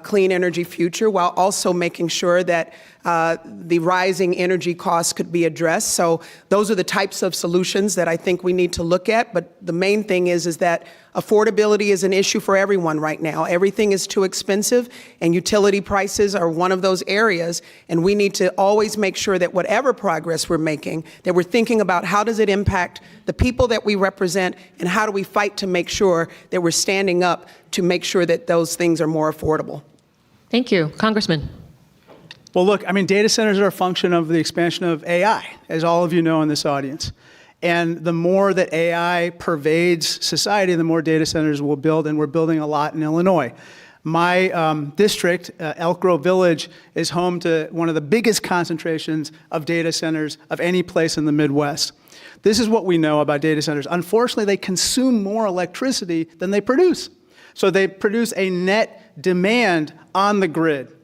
clean energy future, while also making sure that the rising energy costs could be addressed. So those are the types of solutions that I think we need to look at. But the main thing is that affordability is an issue for everyone right now. Everything is too expensive, and utility prices are one of those areas. And we need to always make sure that whatever progress we're making, that we're thinking about how does it impact the people that we represent, and how do we fight to make sure that we're standing up to make sure that those things are more affordable. Thank you. Congressman. Well, look, I mean, data centers are a function of the expansion of AI, as all of you know in this audience. And the more that AI pervades society, the more data centers we'll build, and we're building a lot in Illinois. My district, Elk Grove Village, is home to one of the biggest concentrations of data centers of any place in the Midwest. This is what we know about data centers. Unfortunately, they consume more electricity than they produce. So they produce a net demand on the grid.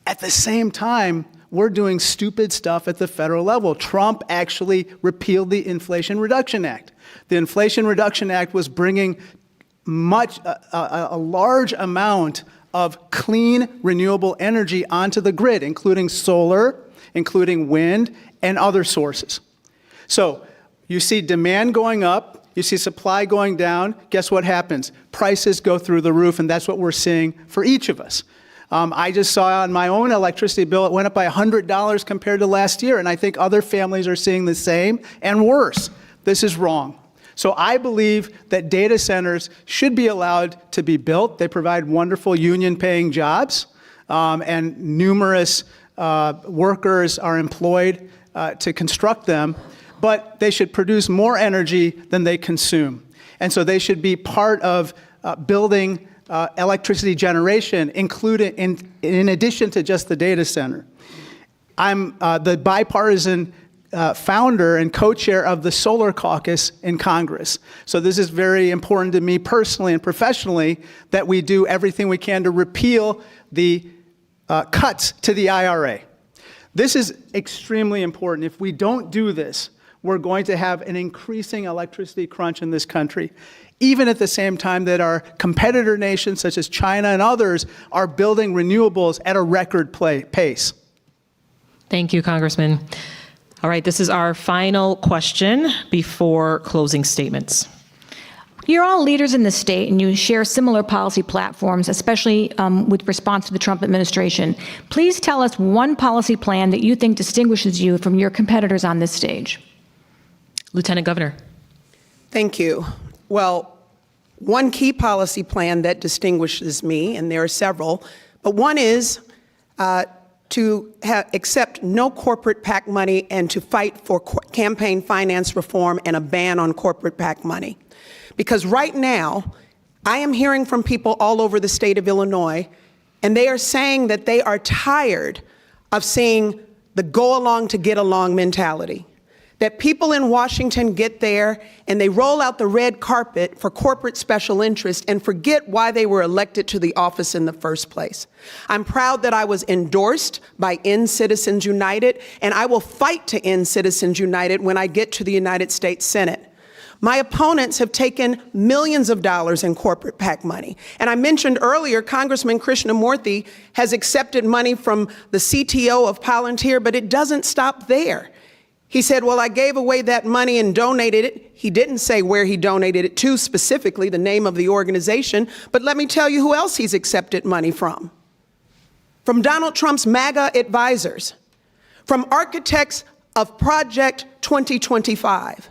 At the same time, we're doing stupid stuff at the federal level. Trump actually repealed the Inflation Reduction Act. The Inflation Reduction Act was bringing a large amount of clean, renewable energy onto the grid, including solar, including wind, and other sources. So you see demand going up, you see supply going down. Guess what happens? Prices go through the roof, and that's what we're seeing for each of us. I just saw on my own electricity bill, it went up by $100 compared to last year, and I think other families are seeing the same and worse. This is wrong. So I believe that data centers should be allowed to be built. They provide wonderful union-paying jobs, and numerous workers are employed to construct them, but they should produce more energy than they consume. And so they should be part of building electricity generation, included in addition to just the data center. I'm the bipartisan founder and co-chair of the Solar Caucus in Congress. So this is very important to me personally and professionally, that we do everything we can to repeal the cuts to the IRA. This is extremely important. If we don't do this, we're going to have an increasing electricity crunch in this country, even at the same time that our competitor nations, such as China and others, are building renewables at a record pace. Thank you, Congressman. All right, this is our final question before closing statements. You're all leaders in the state, and you share similar policy platforms, especially with response to the Trump administration. Please tell us one policy plan that you think distinguishes you from your competitors on this stage. Lieutenant Governor. Thank you. Well, one key policy plan that distinguishes me, and there are several, but one is to accept no corporate PAC money and to fight for campaign finance reform and a ban on corporate PAC money. Because right now, I am hearing from people all over the state of Illinois, and they are saying that they are tired of seeing the go along to get along mentality. That people in Washington get there and they roll out the red carpet for corporate special interest and forget why they were elected to the office in the first place. I'm proud that I was endorsed by End Citizens United, and I will fight to end Citizens United when I get to the United States Senate. My opponents have taken millions of dollars in corporate PAC money. And I mentioned earlier, Congressman Krishnamoorthi has accepted money from the CTO of Palantir, but it doesn't stop there. He said, well, I gave away that money and donated it. He didn't say where he donated it to specifically, the name of the organization, but let me tell you who else he's accepted money from. From Donald Trump's MAGA advisors, from architects of Project 2025.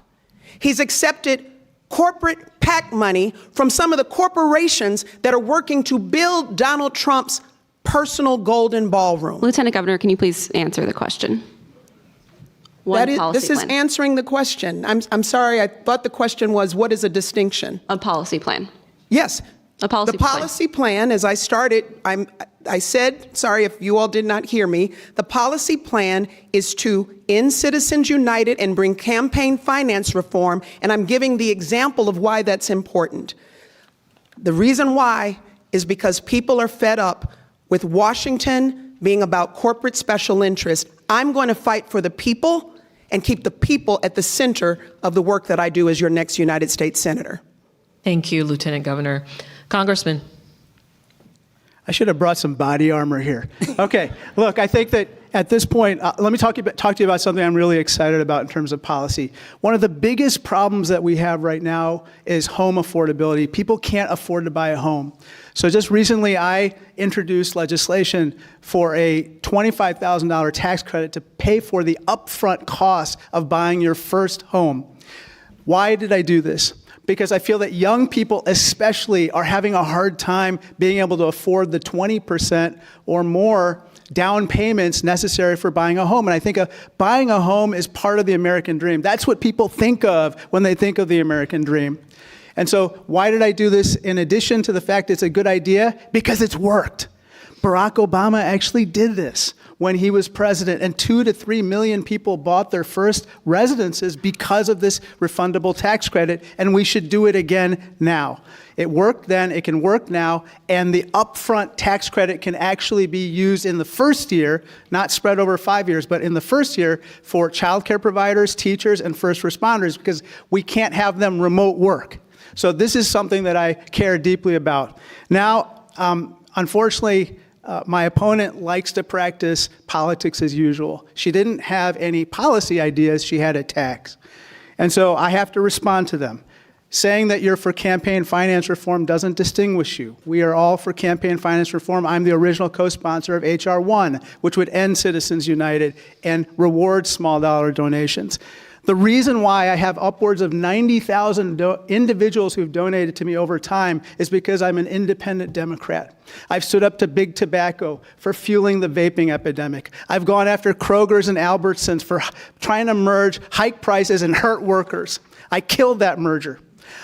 He's accepted corporate PAC money from some of the corporations that are working to build Donald Trump's personal golden ballroom. Lieutenant Governor, can you please answer the question? This is answering the question. I'm sorry, I thought the question was, what is a distinction? A policy plan. Yes. A policy plan. The policy plan, as I started, I said, sorry if you all did not hear me, the policy plan is to end Citizens United and bring campaign finance reform, and I'm giving the example of why that's important. The reason why is because people are fed up with Washington being about corporate special interest. I'm going to fight for the people and keep the people at the center of the work that I do as your next United States Senator. Thank you, Lieutenant Governor. Congressman. I should have brought some body armor here. Okay, look, I think that at this point, let me talk to you about something I'm really excited about in terms of policy. One of the biggest problems that we have right now is home affordability. People can't afford to buy a home. So just recently, I introduced legislation for a $25,000 tax credit to pay for the upfront cost of buying your first home. Why did I do this? Because I feel that young people especially are having a hard time being able to afford the 20% or more down payments necessary for buying a home. And I think buying a home is part of the American dream. That's what people think of when they think of the American dream. And so why did I do this in addition to the fact it's a good idea? Because it's worked. Barack Obama actually did this when he was president, and 2 to 3 million people bought their first residences because of this refundable tax credit, and we should do it again now. It worked then, it can work now, and the upfront tax credit can actually be used in the first year, not spread over 5 years, but in the first year for child care providers, teachers, and first responders, because we can't have them remote work. So this is something that I care deeply about. Now, unfortunately, my opponent likes to practice politics as usual. She didn't have any policy ideas, she had attacks. And so I have to respond to them. Saying that you're for campaign finance reform doesn't distinguish you. We are all for campaign finance reform. I'm the original co-sponsor of H.R. 1, which would end Citizens United and reward small dollar donations. The reason why I have upwards of 90,000 individuals who've donated to me over time is because I'm an independent Democrat. I've stood up to big tobacco for fueling the vaping epidemic. I've gone after Kroger's and Albertsons for trying to merge, hike prices, and hurt workers. I killed that merger.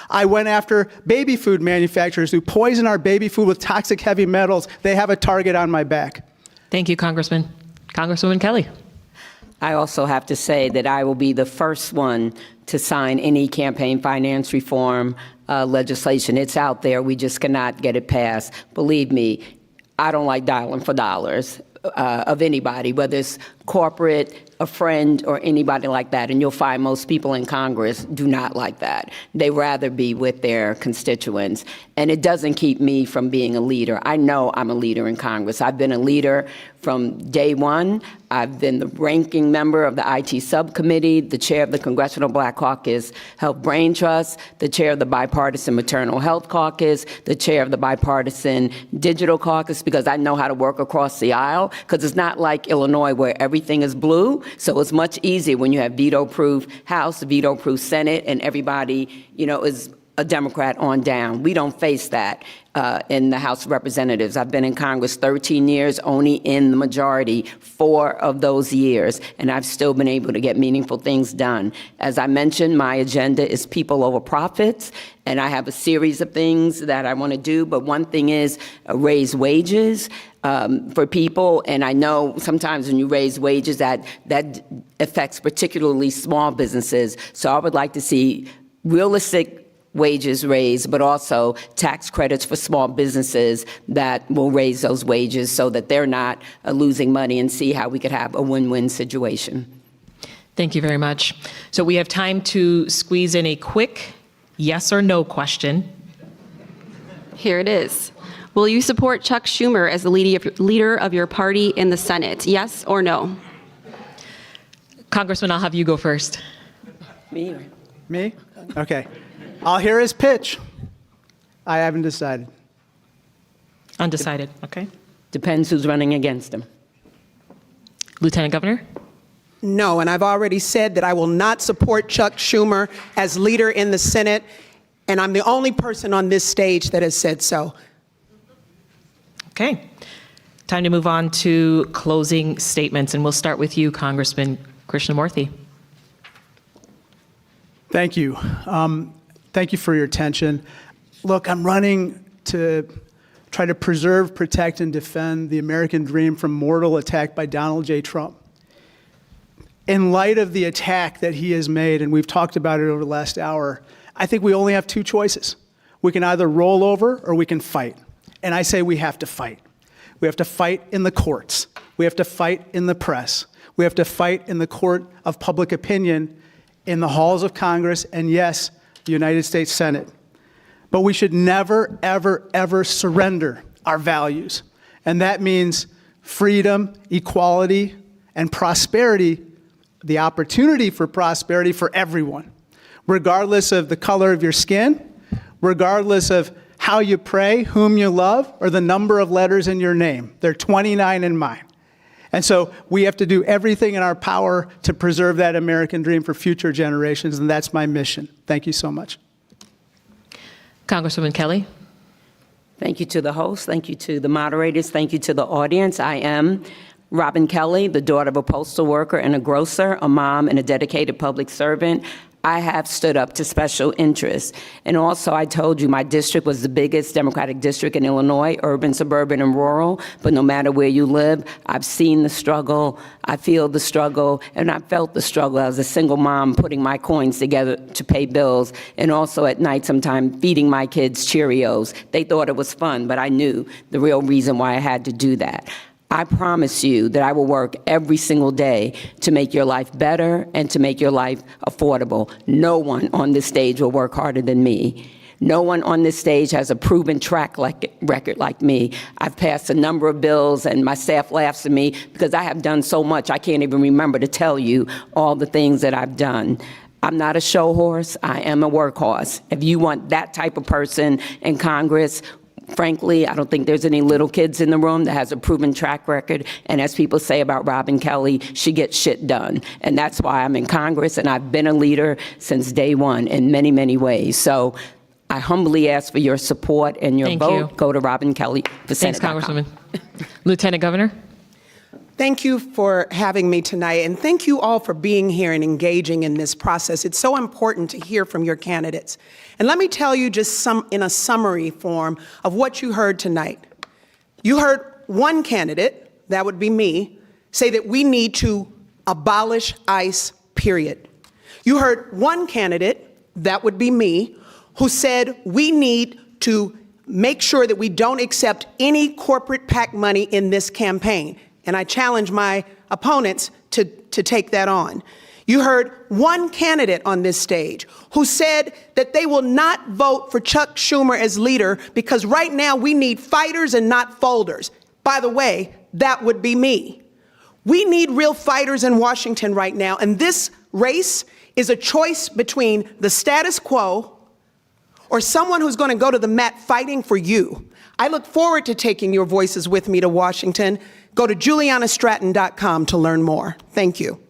I went after baby food manufacturers who poison our baby food with toxic heavy metals. They have a target on my back. Thank you, Congressman. Congresswoman Kelly. I also have to say that I will be the first one to sign any campaign finance reform legislation. It's out there. We just cannot get it passed. Believe me, I don't like dialing for dollars of anybody, whether it's corporate, a friend, or anybody like that. And you'll find most people in Congress do not like that. They rather be with their constituents. And it doesn't keep me from being a leader. I know I'm a leader in Congress. I've been a leader from day one. I've been the ranking member of the IT subcommittee, the chair of the Congressional Black Caucus Health Brain Trust, the chair of the Bipartisan Maternal Health Caucus, the chair of the Bipartisan Digital Caucus, because I know how to work across the aisle, because it's not like Illinois where everything is blue. So it's much easier when you have veto-proof House, veto-proof Senate, and everybody, is a Democrat on down. We don't face that in the House of Representatives. I've been in Congress 13 years, only in the majority 4 of those years, and I've still been able to get meaningful things done. As I mentioned, my agenda is people over profits, and I have a series of things that I want to do, but one thing is raise wages for people, and I know sometimes when you raise wages that affects particularly small businesses, so I would like to see realistic wages raised, but also tax credits for small businesses that will raise those wages so that they're not losing money, and see how we could have a win-win situation. Thank you very much. So we have time to squeeze in a quick yes or no question. Here it is. Will you support Chuck Schumer as the leader of your party in the Senate? Yes or no? Congressman, I'll have you go first. Me? Me? Okay. I'll hear his pitch. I haven't decided. Undecided, okay. Depends who's running against him. Lieutenant Governor? No, and I've already said that I will not support Chuck Schumer as leader in the Senate, and I'm the only person on this stage that has said so. Okay. Time to move on to closing statements, and we'll start with you, Congressman Krishnamoorthi. Thank you. Thank you for your attention. Look, I'm running to try to preserve, protect, and defend the American dream from mortal attack by Donald J. Trump. In light of the attack that he has made, and we've talked about it over the last hour, I think we only have 2 choices. We can either roll over or we can fight. And I say we have to fight. We have to fight in the courts. We have to fight in the press. We have to fight in the court of public opinion, in the halls of Congress, and yes, the United States Senate. But we should never, ever, ever surrender our values. And that means freedom, equality, and prosperity, the opportunity for prosperity for everyone, regardless of the color of your skin, regardless of how you pray, whom you love, or the number of letters in your name. There are 29 in mine. And so we have to do everything in our power to preserve that American dream for future generations, and that's my mission. Thank you so much. Congresswoman Kelly. Thank you to the host. Thank you to the moderators. Thank you to the audience. I am Robin Kelly, the daughter of a postal worker and a grocer, a mom and a dedicated public servant. I have stood up to special interests. And also, I told you my district was the biggest Democratic district in Illinois, urban, suburban, and rural. But no matter where you live, I've seen the struggle, I feel the struggle, and I felt the struggle as a single mom putting my coins together to pay bills, and also at night sometime feeding my kids Cheerios. They thought it was fun, but I knew the real reason why I had to do that. I promise you that I will work every single day to make your life better and to make your life affordable. No one on this stage will work harder than me. No one on this stage has a proven track record like me. I've passed a number of bills, and my staff laughs at me because I have done so much, I can't even remember to tell you all the things that I've done. I'm not a show horse. I am a workhorse. If you want that type of person in Congress, frankly, I don't think there's any little kids in the room that has a proven track record. And as people say about Robin Kelly, she gets shit done. And that's why I'm in Congress, and I've been a leader since day one in many, many ways. So I humbly ask for your support and your vote. Go to Robin Kelly for Senate. Thanks, Congresswoman. Lieutenant Governor. Thank you for having me tonight, and thank you all for being here and engaging in this process. It's so important to hear from your candidates. And let me tell you just in a summary form of what you heard tonight. You heard one candidate, that would be me, say that we need to abolish ICE, period. You heard one candidate, that would be me, who said we need to make sure that we don't accept any corporate PAC money in this campaign. And I challenge my opponents to take that on. You heard one candidate on this stage who said that they will not vote for Chuck Schumer as leader because right now we need fighters and not folders. By the way, that would be me. We need real fighters in Washington right now, and this race is a choice between the status quo or someone who's going to go to the mat fighting for you. I look forward to taking your voices with me to Washington. Go to julianastratton.com to learn more. Thank you.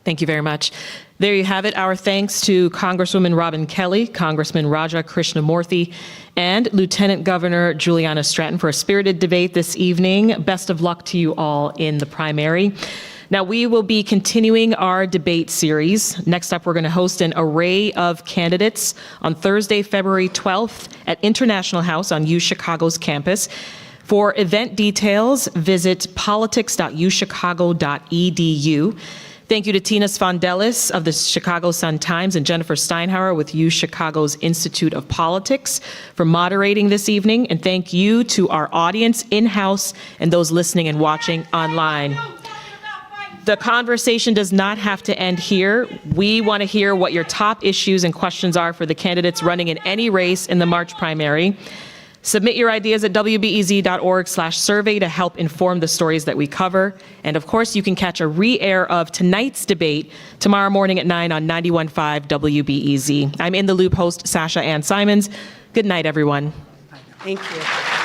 Thank you very much. There you have it. Our thanks to Congresswoman Robin Kelly, Congressman Raja Krishnamoorthi, and Lieutenant Governor Juliana Stratton for a spirited debate this evening. Best of luck to you all in the primary. Now, we will be continuing our debate series. Next up, we're going to host an array of candidates on Thursday, February 12th at International House on UChicago's campus. For event details, visit politics.uchicago.edu. Thank you to Tina Sfondeles of the Chicago Sun-Times and Jennifer Steinhauer with UChicago's Institute of Politics for moderating this evening. And thank you to our audience in-house and those listening and watching online. The conversation does not have to end here. We want to hear what your top issues and questions are for the candidates running in any race in the March primary. Submit your ideas at wbez.org/survey to help inform the stories that we cover. And of course, you can catch a re-air of tonight's debate tomorrow morning at 9 on 91.5 WBEZ. I'm In the Loop host Sasha-Ann Simons. Good night, everyone. Thank you.